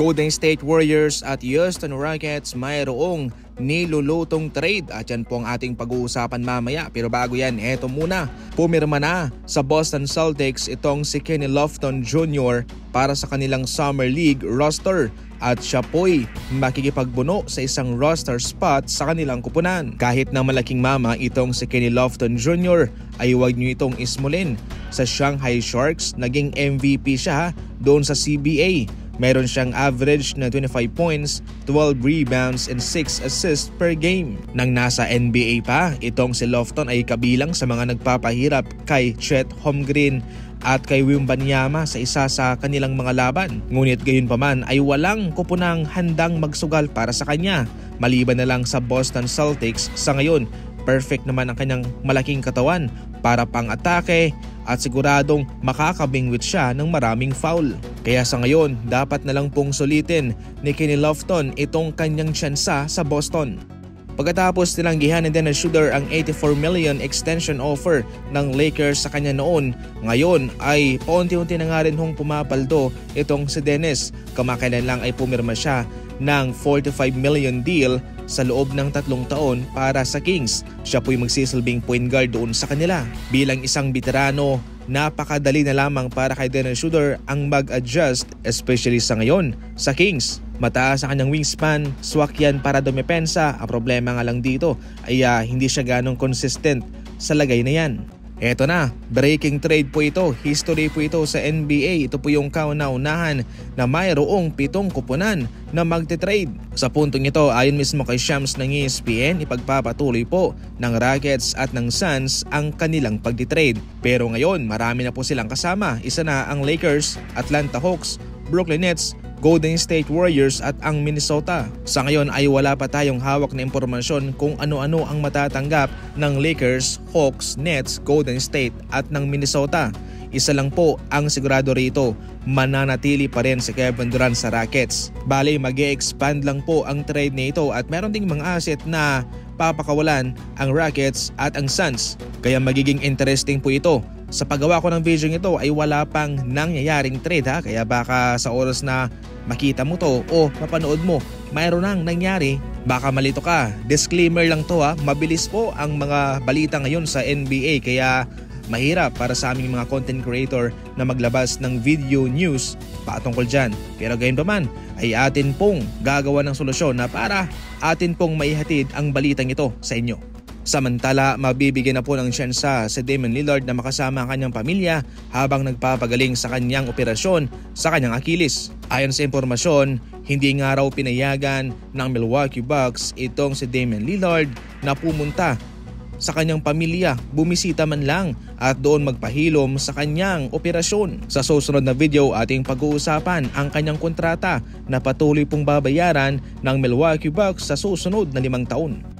Golden State Warriors at Houston Rockets mayroong nilulutong trade at yan po ang ating pag-uusapan mamaya. Pero bago yan, eto muna. Pumirma na sa Boston Celtics itong si Kenny Lofton Jr. para sa kanilang Summer League roster at siya po'y makikipagbuno sa isang roster spot sa kanilang kupunan. Kahit na malaking mama itong si Kenny Lofton Jr. ay huwag nyo itong ismulin. Sa Shanghai Sharks, naging MVP siya doon sa CBA. Meron siyang average na 25 points, 12 rebounds and 6 assists per game. Nang nasa NBA pa, itong si Lofton ay kabilang sa mga nagpapahirap kay Chet Holmgren at kay Wembanyama sa isa sa kanilang mga laban. Ngunit gayon pa man ay walang kupunang handang magsugal para sa kanya. Maliban na lang sa Boston Celtics, sa ngayon perfect naman ang kanyang malaking katawan para pang-atake at siguradong makakabingwit siya ng maraming foul. Kaya sa ngayon, dapat na lang pong sulitin ni Kenny Lofton itong kanyang tsansa sa Boston. Pagkatapos tinanggihan din ng shooter ang $84 million extension offer ng Lakers sa kanya noon, ngayon ay paunti-unti na nga rin hong pumapaldo itong si Dennis. Kamakailan lang ay pumirma siya ng $45 million deal sa loob ng 3 taon para sa Kings. Siya po'y magsisilbing point guard doon sa kanila. Bilang isang veterano, napakadali na lamang para kay Dennis Schroeder ang mag-adjust, especially sa ngayon sa Kings. Mataas ang kanyang wingspan, swak yan para dumepensa. Ang problema nga lang dito ay hindi siya ganong consistent sa lagay na yan. Eto na, breaking trade po ito, history po ito sa NBA. Ito po yung kauna-unahan na mayroong 7 kupunan na magte-trade. Sa puntong ito, ayon mismo kay Shams ng ESPN, ipagpapatuloy po ng Rockets at ng Suns ang kanilang pagti-trade. Pero ngayon, marami na po silang kasama. Isa na ang Lakers, Atlanta Hawks, Brooklyn Nets, Golden State Warriors at ang Minnesota. Sa ngayon ay wala pa tayong hawak na impormasyon kung ano-ano ang matatanggap ng Lakers, Hawks, Nets, Golden State at ng Minnesota. Isa lang po ang sigurado rito, mananatili pa rin si Kevin Durant sa Rockets. Bale, mag-e-expand lang po ang trade nito at meron ding mga asset na papakawalan ang Rockets at ang Suns. Kaya magiging interesting po ito. Sa paggawa ko ng video ito ay wala pang nangyayaring trade kaya baka sa oras na makita mo to o mapanood mo, mayroon nang nangyari, baka malito ka. Disclaimer lang to mabilis po ang mga balita ngayon sa NBA kaya mahirap para sa aming mga content creator na maglabas ng video news patungkol dyan. Pero gayon pa man ay atin pong gagawa ng solusyon na para atin pong maihatid ang balitang ito sa inyo. Samantala, mabibigyan na po ng tsansa si Damian Lillard na makasama ang kanyang pamilya habang nagpapagaling sa kanyang operasyon sa kanyang Achilles. Ayon sa impormasyon, hindi nga raw pinayagan ng Milwaukee Bucks itong si Damian Lillard na pumunta sa kanyang pamilya, bumisita man lang at doon magpahilom sa kanyang operasyon. Sa susunod na video ating pag-uusapan ang kanyang kontrata na patuloy pong babayaran ng Milwaukee Bucks sa susunod na 5 taon.